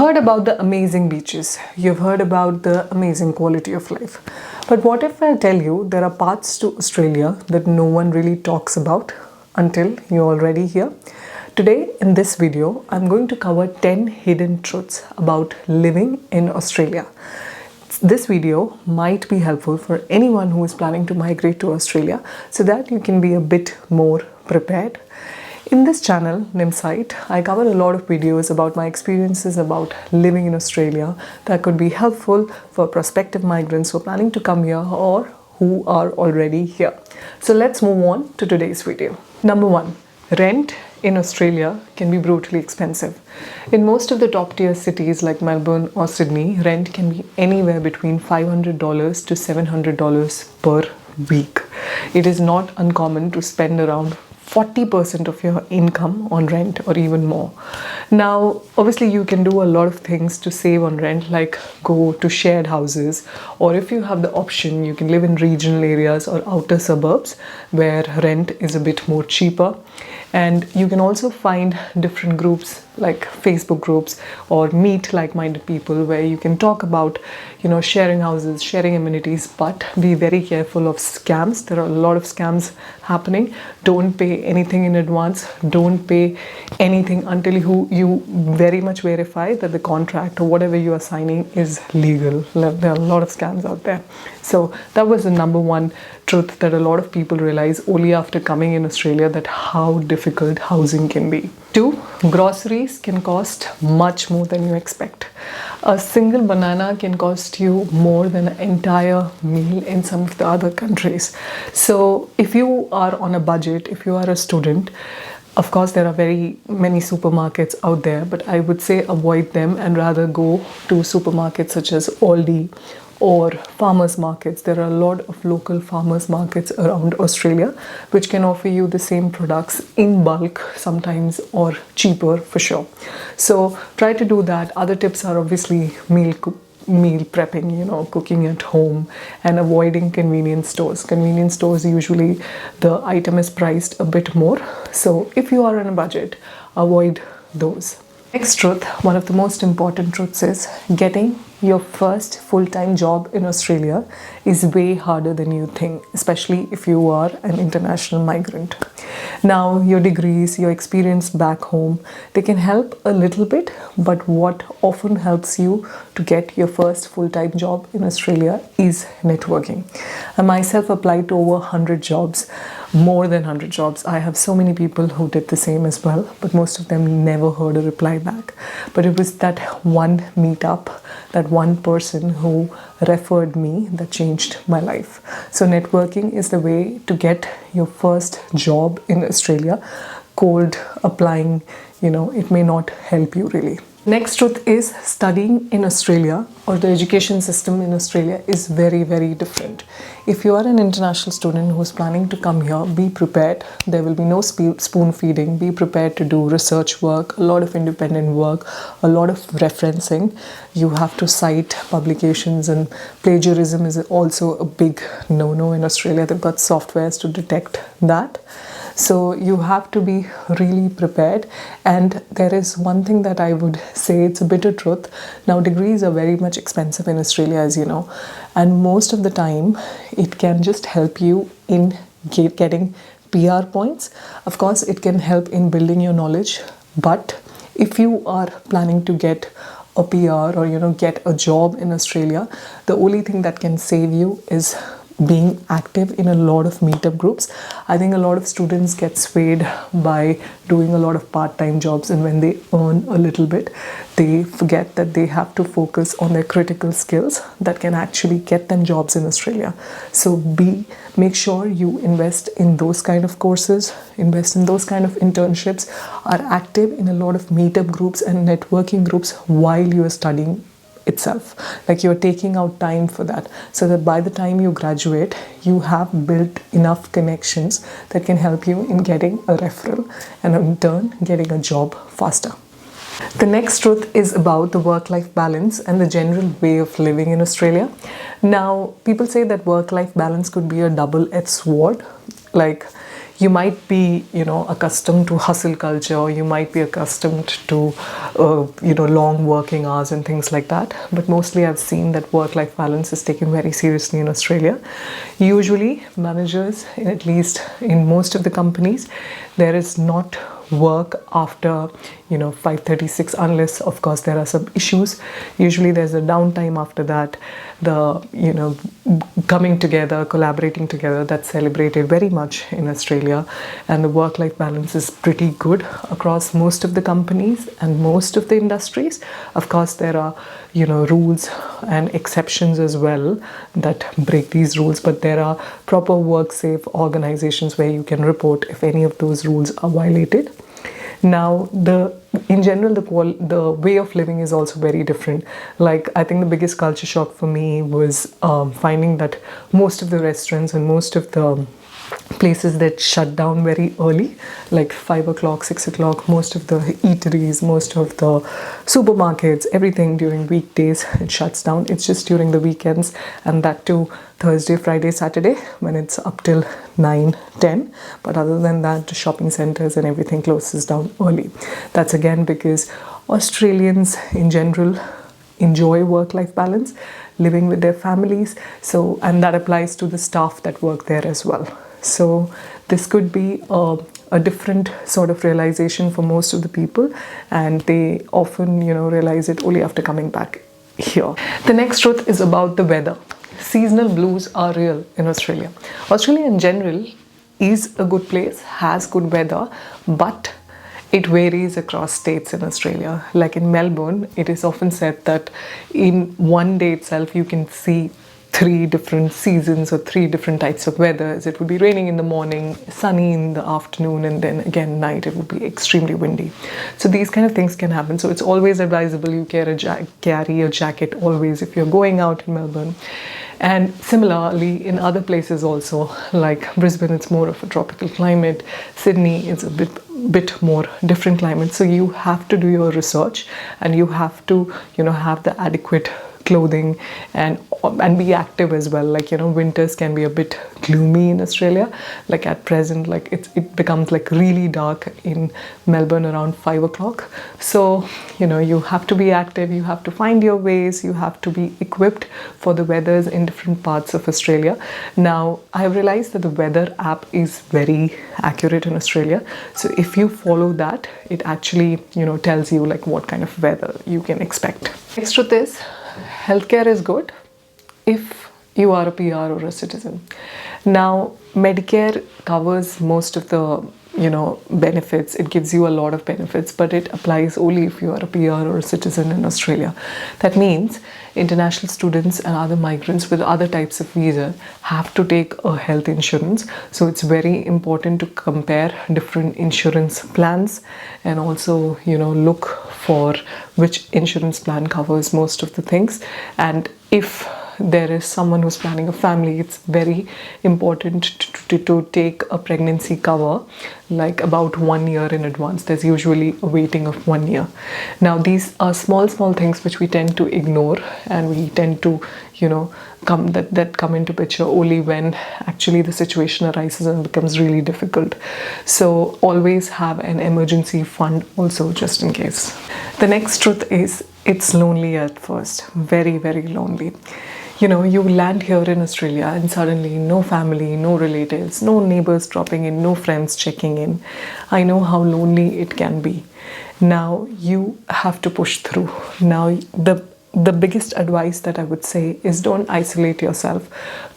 Heard about the amazing beaches, you've heard about the amazing quality of life. But what if I tell you there are parts to Australia that no one really talks about until you're already here? Today in this video, I'm going to cover 10 hidden truths about living in Australia. This video might be helpful for anyone who is planning to migrate to Australia so that you can be a bit more prepared. In this channel, Nimsite, I cover a lot of videos about my experiences about living in Australia that could be helpful for prospective migrants who are planning to come here or who are already here. So let's move on to today's video. Number one, rent in Australia can be brutally expensive. In most of the top tier cities like Melbourne or Sydney, rent can be anywhere between $500 to $700 per week. It is not uncommon to spend around 40% of your income on rent or even more. Now, obviously you can do a lot of things to save on rent, like go to shared houses, or if you have the option, you can live in regional areas or outer suburbs where rent is a bit more cheaper. And you can also find different groups like Facebook groups or meet like-minded people where you can talk about, sharing houses, sharing amenities, but be very careful of scams. There are a lot of scams happening. Don't pay anything in advance. Don't pay anything until you very much verify that the contract or whatever you are signing is legal. There are a lot of scams out there. So that was the number one truth that a lot of people realize only after coming in Australia, that how difficult housing can be. 2. Groceries can cost much more than you expect. A single banana can cost you more than an entire meal in some of the other countries. So if you are on a budget, if you are a student, of course, there are very many supermarkets out there, but I would say avoid them and rather go to supermarkets such as Aldi or farmers markets. There are a lot of local farmers markets around Australia which can offer you the same products in bulk sometimes or cheaper for sure. So try to do that. Other tips are obviously meal prepping, cooking at home, and avoiding convenience stores. Convenience stores, usually the item is priced a bit more. So if you are on a budget, avoid those. Next truth, one of the most important truths, is getting your first full-time job in Australia is way harder than you think, especially if you are an international migrant. Now, your degrees, your experience back home, they can help a little bit, but what often helps you to get your first full-time job in Australia is networking. I myself applied to over 100 jobs, more than 100 jobs. I have so many people who did the same as well, but most of them never heard a reply back. But it was that one meetup, that one person who referred me that changed my life. So networking is the way to get your first job in Australia. Cold applying, it may not help you really. Next truth is studying in Australia or the education system in Australia is very, very different. If you are an international student who's planning to come here, be prepared. There will be no spoon feeding. Be prepared to do research work, a lot of independent work, a lot of referencing. You have to cite publications, and plagiarism is also a big no-no in Australia. They've got softwares to detect that. So you have to be really prepared. And there is one thing that I would say, it's a bitter truth. Now, degrees are very much expensive in Australia, as you know. And most of the time, it can just help you in getting PR points. Of course, it can help in building your knowledge. But if you are planning to get a PR or, get a job in Australia, the only thing that can save you is being active in a lot of meetup groups. I think a lot of students get swayed by doing a lot of part-time jobs, and when they earn a little bit, they forget that they have to focus on their critical skills that can actually get them jobs in Australia. So make sure you invest in those kind of courses, invest in those kind of internships, are active in a lot of meetup groups and networking groups while you are studying itself. Like you're taking out time for that, so that by the time you graduate, you have built enough connections that can help you in getting a referral and in turn getting a job faster. The next truth is about the work-life balance and the general way of living in Australia. Now, people say that work-life balance could be a double-edged sword. Like you might be, accustomed to hustle culture, you might be accustomed to, long working hours and things like that. But mostly I've seen that work-life balance is taken very seriously in Australia. Usually managers, at least in most of the companies, there is not work after 5:36, unless of course there are some issues. Usually there's a downtime after that. The coming together, collaborating together, that's celebrated very much in Australia, and the work-life balance is pretty good across most of the companies and most of the industries. Of course there are rules and exceptions as well that break these rules, but there are proper work safe organizations where you can report if any of those rules are violated. Now, in general, the way of living is also very different. Like, I think the biggest culture shock for me was finding that most of the restaurants and most of the places that shut down very early, like 5 o'clock, 6 o'clock, most of the eateries, most of the supermarkets, everything during weekdays, it shuts down. It's just during the weekends, and that too Thursday, Friday, Saturday, when it's up till 9, 10. But other than that, the shopping centers and everything closes down early. That's again because Australians in general enjoy work-life balance, living with their families. So, and that applies to the staff that work there as well. So this could be a different sort of realization for most of the people, and they often realize it only after coming back here. The next truth is about the weather. Seasonal blues are real in Australia. Australia in general is a good place, has good weather, but it varies across states in Australia. Like in Melbourne, it is often said that in one day itself you can see 3 different seasons or 3 different types of weathers. It would be raining in the morning, sunny in the afternoon, and then again night it would be extremely windy. So these kind of things can happen. So it's always advisable you carry a jacket always if you're going out in Melbourne. And similarly in other places also, like Brisbane, it's more of a tropical climate. Sydney is a bit more different climate. So you have to do your research, and you have to have the adequate clothing and be active as well. Like winters can be a bit gloomy in Australia. Like at present, like it becomes like really dark in Melbourne around 5 o'clock. So you have to be active, you have to find your ways, you have to be equipped for the weathers in different parts of Australia. Now I have realized that the weather app is very accurate in Australia. So if you follow that, it actually tells you like what kind of weather you can expect. Next truth is, healthcare is good if you are a PR or a citizen. Now, Medicare covers most of the benefits. It gives you a lot of benefits, but it applies only if you are a PR or a citizen in Australia. That means international students and other migrants with other types of visa have to take a health insurance. So it's very important to compare different insurance plans, and also look for which insurance plan covers most of the things. And if there is someone who's planning a family, it's very important to take a pregnancy cover like about 1 year in advance. There's usually a waiting of 1 year. Now these are small things which we tend to ignore, and we tend to come into picture only when actually the situation arises and becomes really difficult. So always have an emergency fund also, just in case. The next truth is, it's lonely at first, very, very lonely. You land here in Australia and suddenly no family, no relatives, no neighbors dropping in, no friends checking in. I know how lonely it can be. Now you have to push through. Now the biggest advice that I would say is, don't isolate yourself.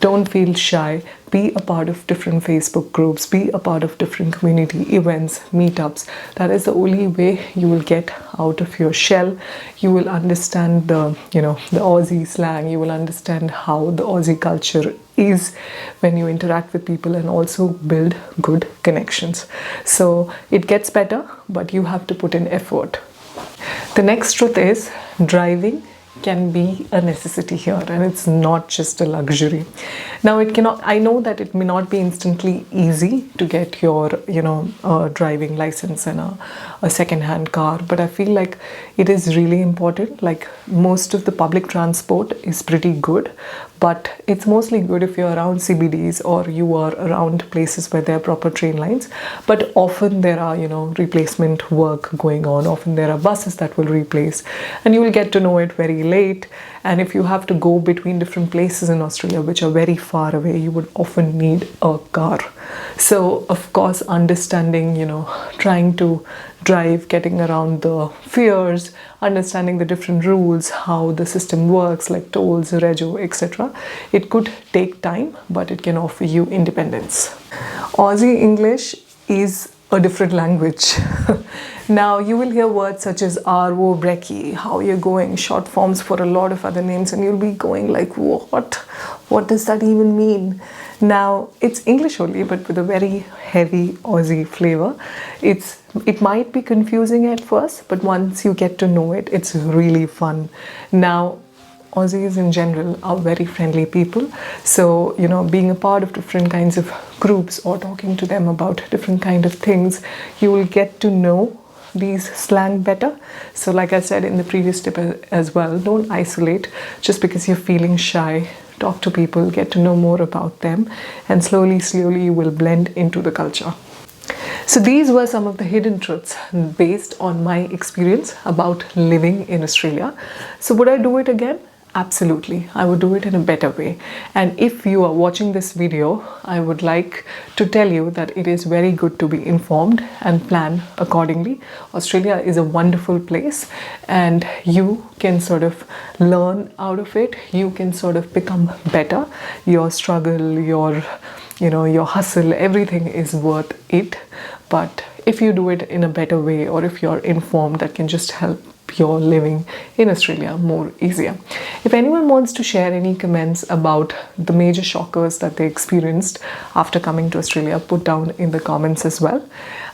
Don't feel shy. Be a part of different Facebook groups. Be a part of different community events, meetups. That is the only way you will get out of your shell. You will understand the Aussie slang. You will understand how the Aussie culture is when you interact with people, and also build good connections. So it gets better, but you have to put in effort. The next truth is, driving can be a necessity here, and it's not just a luxury. Now I know that it may not be instantly easy to get your driving license and a second-hand car, but I feel like it is really important. Like most of the public transport is pretty good, but it's mostly good if you're around CBDs or you are around places where there are proper train lines. But often there are, replacement work going on. Often there are buses that will replace, and you will get to know it very late. And if you have to go between different places in Australia which are very far away, you would often need a car. So of course, understanding, trying to drive, getting around the fears, understanding the different rules, how the system works, like tolls, rego, etc. It could take time, but it can offer you independence. Aussie English is a different language. Now you will hear words such as RO, brekkie, how you're going, short forms for a lot of other names, and you'll be going like, what does that even mean? Now it's English only, but with a very heavy Aussie flavor. It might be confusing at first, but once you get to know it, it's really fun. Now Aussies in general are very friendly people, so being a part of different kinds of groups or talking to them about different kind of things, you will get to know these slang better. So like I said in the previous tip as well, don't isolate just because you're feeling shy. Talk to people, get to know more about them, and slowly you will blend into the culture. So these were some of the hidden truths based on my experience about living in Australia. So would I do it again? Absolutely, I would do it in a better way. And if you are watching this video, I would like to tell you that it is very good to be informed and plan accordingly. Australia is a wonderful place, and you can sort of learn out of it. You can sort of become better. Your struggle, your hustle, everything is worth it. But if you do it in a better way, or if you're informed, that can just help your living in Australia more easier. If anyone wants to share any comments about the major shockers that they experienced after coming to Australia, put down in the comments as well.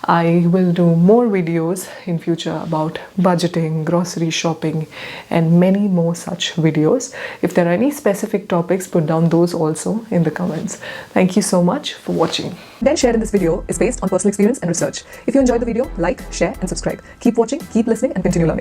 I will do more videos in future about budgeting, grocery shopping, and many more such videos. If there are any specific topics, put down those also in the comments. Thank you so much for watching. Then shared in this video is based on personal experience and research. If you enjoyed the video, like, share, and subscribe. Keep watching, keep listening, and continue learning.